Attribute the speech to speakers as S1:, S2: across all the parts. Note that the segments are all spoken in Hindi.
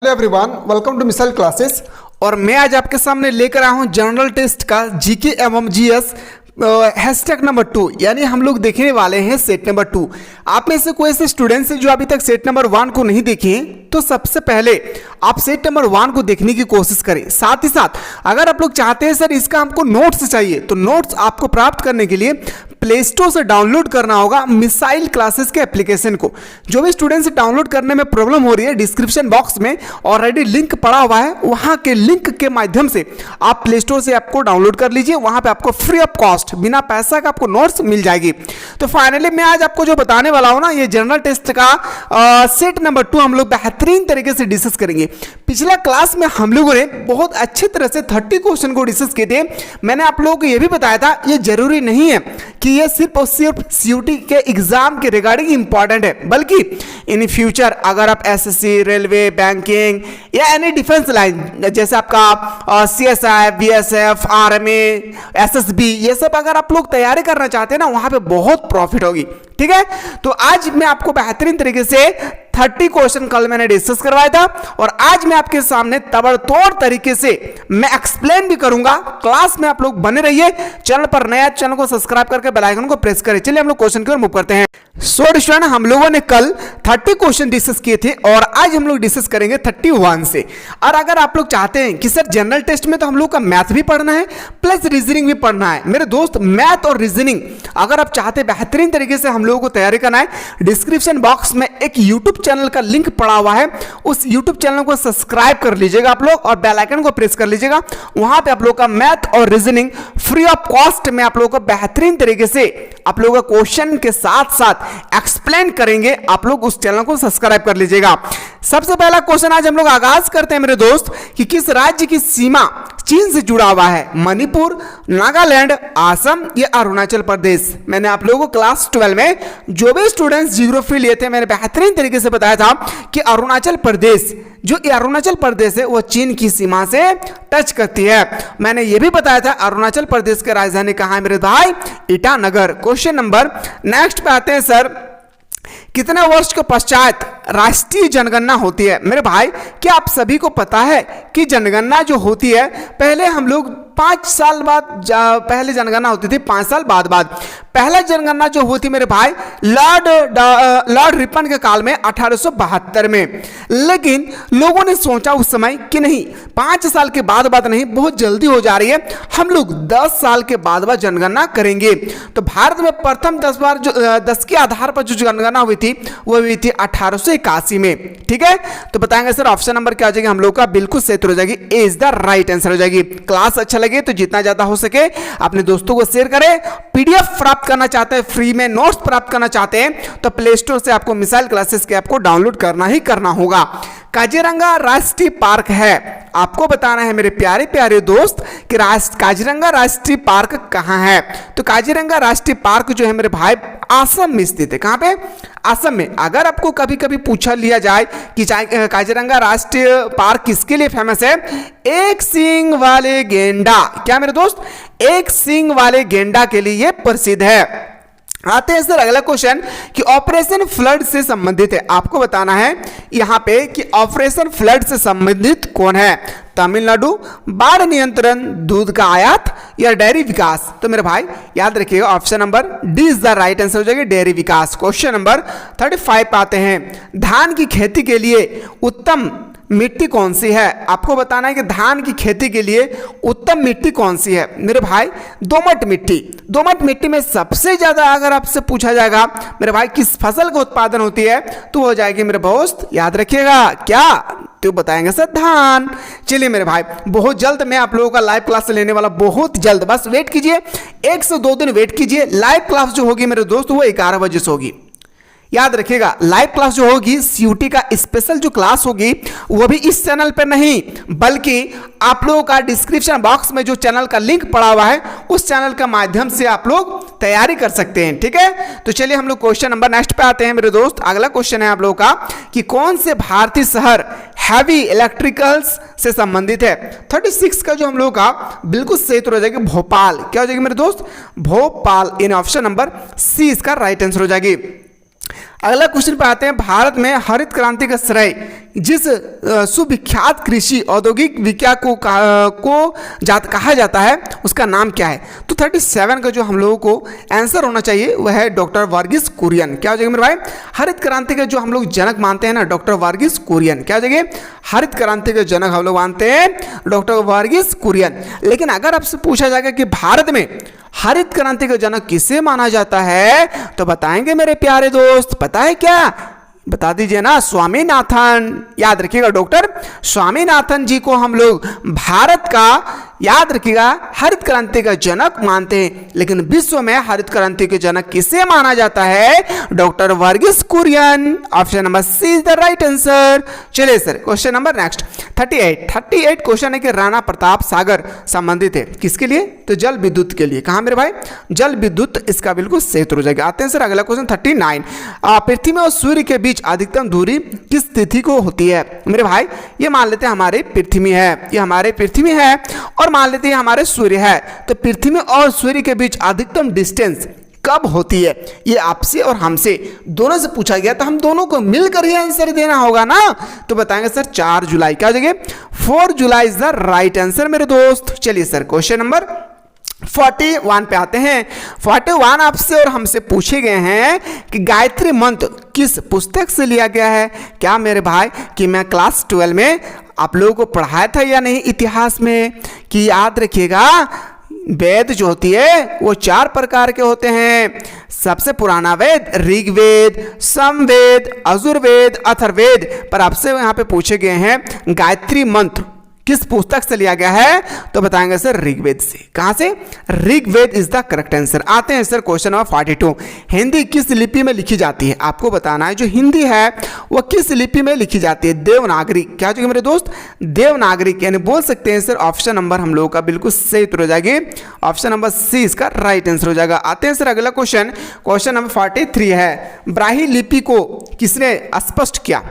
S1: Hello everyone, welcome to missile classes. और मैं आज आपके सामने लेकर आया हूं जनरल टेस्ट का जीके एवं जीएस हैशटैग नंबर 2, यानी हम लोग देखने वाले हैं सेट नंबर 2। आप में से कोई ऐसे स्टूडेंट्स हैं जो अभी तक सेट नंबर 1 को नहीं देखे हैं, तो सबसे पहले आप सेट नंबर 1 को देखने की कोशिश करें। साथ ही साथ अगर आप लोग चाहते हैं सर इसका हमको नोट्स चाहिए, तो नोट्स आपको प्राप्त करने के लिए प्ले स्टोर से डाउनलोड करना होगा मिसाइल क्लासेस के एप्लीकेशन को। जो भी स्टूडेंट्स डाउनलोड करने में प्रॉब्लम हो रही है, डिस्क्रिप्शन बॉक्स में ऑलरेडी लिंक पड़ा हुआ है, वहां के लिंक के माध्यम से आप प्ले स्टोर से ऐप को डाउनलोड कर लीजिए। वहां पे आपको फ्री ऑफ कॉस्ट, बिना पैसा का आपको नोट्स मिल जाएगी। तो फाइनली मैं आज आपको जो बताने वाला हूं ना, ये जनरल टेस्ट का सेट नंबर 2 हम लोग बेहतरीन तरीके से डिस्कस करेंगे। पिछला क्लास में हम लोगों ने बहुत अच्छी तरह से 30 क्वेश्चन को डिस्कस किए थे। मैंने आप लोगों को यह भी बताया था ये जरूरी नहीं है कि ये सिर्फ और सिर्फ सीयूटी के एग्जाम के रिगार्डिंग इंपॉर्टेंट है, बल्कि इन फ्यूचर अगर आप एसएससी, रेलवे, बैंकिंग या एनी डिफेंस लाइन जैसे आपका सीएसआई, बीएसएफ, आर्मी, एसएसबी, ये सब अगर आप लोग तैयारी करना चाहते हैं ना, वहां पे बहुत प्रॉफिट होगी। ठीक है, तो आज मैं आपको बेहतरीन तरीके से 30 क्वेश्चन कल मैंने डिस्कस करवाया था, और आज मैं आपके सामने तबड़तोड़ तरीके से मैं एक्सप्लेन भी करूंगा। क्लास में आप लोग बने रहिए। चैनल पर नया, चैनल को सब्सक्राइब करके बेल आइकन को प्रेस करें। चलिए हम लोग क्वेश्चन की ओर मूव करते हैं। सो स्टूडेंट, हम लोगों ने कल 30 क्वेश्चन डिस्कस किए थे और आज हम लोग डिस्कस करेंगे 31 से। और अगर आप लोग चाहते हैं कि सर जनरल टेस्ट में तो हम लोग का मैथ भी पढ़ना है प्लस रीजनिंग भी पढ़ना है, मेरे दोस्त मैथ और रीजनिंग अगर आप चाहते हैं बेहतरीन तरीके से हम लोगों को तैयारी करना है, डिस्क्रिप्शन बॉक्स में एक यूट्यूब चैनल का लिंक पड़ा हुआ है, उस यूट्यूब चैनल को सब्सक्राइब कर लीजिएगा आप लोग और बेल आइकन को प्रेस कर लीजिएगा। वहां पे आप लोग का मैथ और रीजनिंग फ्री ऑफ कॉस्ट में आप लोगों को बेहतरीन तरीके से आप लोगों का क्वेश्चन के साथ साथ एक्सप्लेन करेंगे। आप लोग उस चैनल को सब्सक्राइब कर लीजिएगा। सबसे पहला क्वेश्चन आज हम लोग आगाज करते हैं मेरे दोस्त कि किस राज्य की सीमा चीन से जुड़ा हुआ है? मणिपुर, नागालैंड, असम या अरुणाचल प्रदेश? मैंने आप लोगों को क्लास 12 में जो भी स्टूडेंट्स ज्योग्राफी लिए थे, मैंने बेहतरीन तरीके से बताया था कि अरुणाचल प्रदेश, जो अरुणाचल प्रदेश है वो चीन की सीमा से टच करती है। मैंने ये भी बताया था अरुणाचल प्रदेश की राजधानी कहाँ है मेरे भाई? ईटानगर। क्वेश्चन नंबर नेक्स्ट पे आते हैं सर, कितने वर्ष के पश्चात राष्ट्रीय जनगणना होती है? मेरे भाई, क्या आप सभी को पता है कि जनगणना जो होती है पहले हम लोग 5 साल बाद पहले जनगणना होती थी, 5 साल बाद पहला जनगणना जो होती मेरे भाई लॉर्ड रिपन के काल में 1872 में। लेकिन लोगों ने सोचा उस समय कि नहीं, 5 साल के बाद बात नहीं, बहुत जल्दी हो जा रही है, हम लोग 10 साल के बाद जनगणना करेंगे। तो भारत में प्रथम 10 के आधार पर जो जनगणना हुई थी वो हुई थी 1881 में। ठीक है, तो बताएंगे सर ऑप्शन नंबर क्या हो जाएगी हम लोग का? बिल्कुल सही हो जाएगी, ए इज द राइट आंसर हो जाएगी। क्लास अच्छा लगे तो जितना ज्यादा हो सके अपने दोस्तों को शेयर करें। पीडीएफ प्राप्त करना चाहते हैं, फ्री में नोट्स प्राप्त करना चाहते हैं, तो प्ले स्टोर से आपको मिसाइल क्लासेस के ऐप को डाउनलोड करना ही करना होगा। काजीरंगा राष्ट्रीय पार्क है, आपको बताना है मेरे प्यारे प्यारे दोस्त कि काजीरंगा राष्ट्रीय पार्क कहां है? तो काजीरंगा राष्ट्रीय पार्क जो है मेरे भाई असम में स्थित है। कहां पे? असम में। अगर आपको कभी कभी पूछा लिया जाए कि काजीरंगा राष्ट्रीय पार्क किसके लिए फेमस है? एक सींग वाले गेंडा। क्या मेरे दोस्त? एक सींग वाले गेंडा के लिए प्रसिद्ध है। आते हैं सर अगला क्वेश्चन कि ऑपरेशन फ्लड से संबंधित है। आपको बताना है यहां पे कि ऑपरेशन फ्लड से संबंधित कौन है? तमिलनाडु, बाढ़ नियंत्रण, दूध का आयात या डेयरी विकास? तो मेरे भाई याद रखिएगा option number D is the right answer हो जाएगा, डेयरी विकास। क्वेश्चन नंबर 35 पे आते हैं, धान की खेती के लिए उत्तम मिट्टी कौन सी है? आपको बताना है कि धान की खेती के लिए उत्तम मिट्टी कौन सी है? मेरे भाई दोमट मिट्टी। दोमट मिट्टी में सबसे ज्यादा अगर आपसे पूछा जाएगा मेरे भाई किस फसल का उत्पादन होती है, तो हो जाएगी मेरे दोस्त, याद रखिएगा क्या? तो बताएंगे सर धान। चलिए मेरे भाई, बहुत जल्द मैं आप लोगों का लाइव क्लास लेने वाला, बहुत जल्द, बस वेट कीजिए, 1 से 2 दिन वेट कीजिए। लाइव क्लास जो होगी मेरे दोस्त वो 11 बजे से होगी। याद रखिएगा लाइव क्लास जो होगी सीयूटी का स्पेशल जो क्लास होगी वो भी इस चैनल पर नहीं, बल्कि आप लोगों का डिस्क्रिप्शन बॉक्स में जो चैनल का लिंक पड़ा हुआ है उस चैनल का माध्यम से आप लोग तैयारी कर सकते हैं। ठीक है, तो चलिए हम लोग क्वेश्चन नंबर नेक्स्ट पे आते हैं मेरे दोस्त। अगला क्वेश्चन है आप लोगों का कि कौन से भारतीय शहर हैवी इलेक्ट्रिकल्स से संबंधित है? 36 का जो हम लोगों का बिल्कुल सही तो हो जाएगी भोपाल। क्या हो जाएगी मेरे दोस्त? भोपाल। इन ऑप्शन नंबर सी इसका राइट आंसर हो जाएगी। अगला क्वेश्चन पे आते हैं। भारत में हरित क्रांति का श्रेय जिस सुविख्यात कृषि औद्योगिक विज्ञान कहा जाता है उसका नाम क्या है? तो 37 का जो हम लोगों को आंसर होना चाहिए वह है डॉक्टर वर्गीस कुरियन। क्या हो जाएगा मेरे भाई? हरित क्रांति के जो हम लोग जनक मानते हैं ना, डॉक्टर वर्गीस कुरियन। क्या हो जाएगा? हरित क्रांति के जनक हम लोग मानते हैं डॉक्टर वर्गीस कुरियन। लेकिन अगर आपसे पूछा जाएगा कि भारत में हरित क्रांति का जनक किसे माना जाता है, तो बताएंगे मेरे प्यारे दोस्त। पता है क्या? बता दीजिए ना, स्वामीनाथन। याद रखिएगा, डॉक्टर स्वामीनाथन जी को हम लोग भारत का, याद रखिएगा, हरित क्रांति का जनक मानते हैं। लेकिन विश्व में हरित क्रांति के जनक किसे माना जाता है? Doctor Varghese Kurien. Option number C is the right answer. चलिए sir, question number next 38 question है कि राणा प्रताप सागर संबंधित है किसके लिए? तो जल विद्युत के लिए। कहा मेरे भाई? जल विद्युत इसका बिल्कुल सही उत्तर हो जाएगा। आते हैं सर अगला क्वेश्चन 39। पृथ्वी और सूर्य के बीच अधिकतम दूरी किस तिथि को होती है? मेरे भाई ये मान लेते हैं हमारे पृथ्वी है, ये हमारे पृथ्वी है, और मान लेते हैं हमारे सूर्य है। तो पृथ्वी और सूर्य के बीच अधिकतम डिस्टेंस कब होती है? ये आपसे और हमसे दोनों से पूछा गया, तो हम दोनों को मिलकर ही आंसर देना होगा ना। तो बताएंगे सर 4 जुलाई। क्या हो जाएगा? 4 जुलाई इज द राइट आंसर मेरे दोस्त। चलिए सर, क्वेश्चन नंबर 41 पे आते हैं। 41 आपसे और हमसे पूछे गए हैं कि गायत्री मंत्र किस पुस्तक से लिया गया है? क्या मेरे भाई कि मैं क्लास 12 में आप लोगों को पढ़ाया था या नहीं इतिहास में, कि याद रखिएगा वेद जो होती है वो 4 प्रकार के होते हैं। सबसे पुराना वेद ऋग्वेद, समवेद, यजुर्वेद, अथर्ववेद। पर आपसे यहाँ पे पूछे गए हैं गायत्री मंत्र किस पुस्तक से लिया गया है? तो बताएंगे सर ऋग्वेद से। कहां से? Rigveda is the correct answer. आते हैं सर क्वेश्चन नंबर 42। हिंदी किस लिपि में लिखी जाती है? आपको बताना है जो हिंदी है वह किस लिपि में लिखी जाती है? देवनागरी। क्या हो जाएगा मेरे दोस्त? देवनागरी। यानी बोल सकते हैं सर ऑप्शन नंबर हम लोगों का बिल्कुल सही उत्तर हो जाएगी। ऑप्शन नंबर सी इसका राइट आंसर हो जाएगा। आते हैं सर अगला क्वेश्चन, क्वेश्चन नंबर 43 है। ब्राह्मी लिपि को किसने स्पष्ट किया?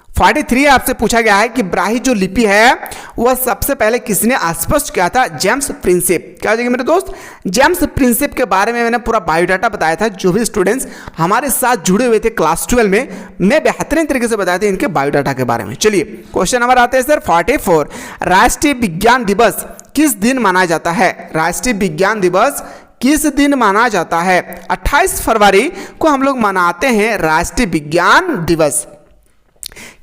S1: 43 आपसे पूछा गया है कि ब्राह्मी जो लिपि है वह सबसे पहले किसने स्पष्ट किया था? James Prinsep. क्या हो जाएगा मेरे दोस्त? जेम्स प्रिंसेप के बारे में मैंने पूरा बायोडाटा बताया था। जो भी स्टूडेंट्स हमारे साथ जुड़े हुए थे क्लास 12 में, मैं बेहतरीन तरीके से बताया था इनके बायोडाटा के बारे में। चलिए क्वेश्चन नंबर आते हैं सर 44। राष्ट्रीय विज्ञान दिवस किस दिन मनाया जाता है? राष्ट्रीय विज्ञान दिवस किस दिन माना जाता है? 28 फरवरी को हम लोग मनाते हैं राष्ट्रीय विज्ञान दिवस।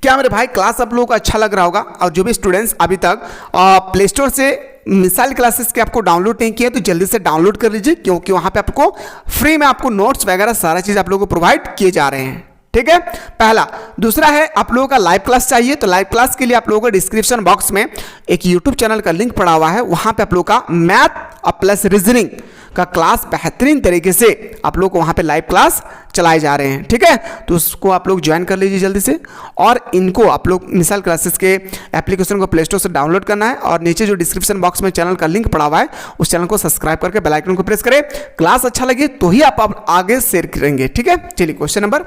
S1: क्या मेरे भाई क्लास आप लोगों को अच्छा लग रहा होगा? और जो भी स्टूडेंट्स अभी तक प्ले स्टोर से मिसाइल क्लासेस के आपको डाउनलोड नहीं किए तो जल्दी से डाउनलोड कर लीजिए, क्योंकि वहाँ पे आपको फ्री में आपको नोट्स वगैरह सारा चीज़ आप लोगों को प्रोवाइड किए जा रहे हैं। ठीक है, पहला। दूसरा है आप लोगों का लाइव क्लास चाहिए तो लाइव क्लास के लिए आप लोगों को डिस्क्रिप्शन बॉक्स में एक यूट्यूब चैनल का लिंक पड़ा हुआ है, वहाँ पे आप लोगों का मैथ प्लस रीजनिंग का क्लास बेहतरीन तरीके से आप लोग को वहाँ पे लाइव क्लास चलाए जा रहे हैं। ठीक है, तो उसको आप लोग ज्वाइन कर लीजिए जल्दी से। और इनको आप लोग मिसाइल क्लासेस के एप्लीकेशन को प्ले स्टोर से डाउनलोड करना है, और नीचे जो डिस्क्रिप्शन बॉक्स में चैनल का लिंक पड़ा हुआ है उस चैनल को सब्सक्राइब करके बेल आइकन को प्रेस करें। क्लास अच्छा लगे तो ही आप आगे शेयर करेंगे। ठीक है, चलिए क्वेश्चन नंबर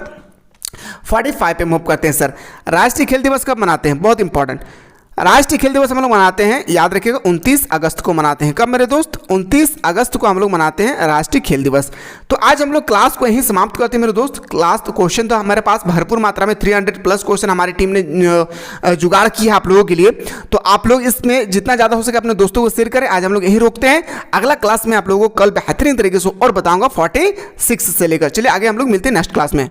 S1: 45 पे मूव करते हैं सर। राष्ट्रीय खेल दिवस कब मनाते हैं? बहुत इंपॉर्टेंट। राष्ट्रीय खेल दिवस हम लोग मनाते हैं, याद रखिएगा 29 अगस्त को मनाते हैं। कब मेरे दोस्त? 29 अगस्त को हम लोग मनाते हैं राष्ट्रीय खेल दिवस। तो आज हम लोग क्लास को यहीं समाप्त करते हैं मेरे दोस्त। क्लास तो क्वेश्चन तो हमारे पास भरपूर मात्रा में 300 प्लस क्वेश्चन हमारी टीम ने जुगाड़ किया है आप लोगों के लिए। तो आप लोग इसमें जितना ज़्यादा हो सके अपने दोस्तों को शेयर करें। आज हम लोग यहीं रोकते हैं, अगला क्लास में आप लोगों को कल बेहतरीन तरीके से और बताऊंगा 46 से लेकर। चलिए आगे हम लोग मिलते हैं नेक्स्ट क्लास में।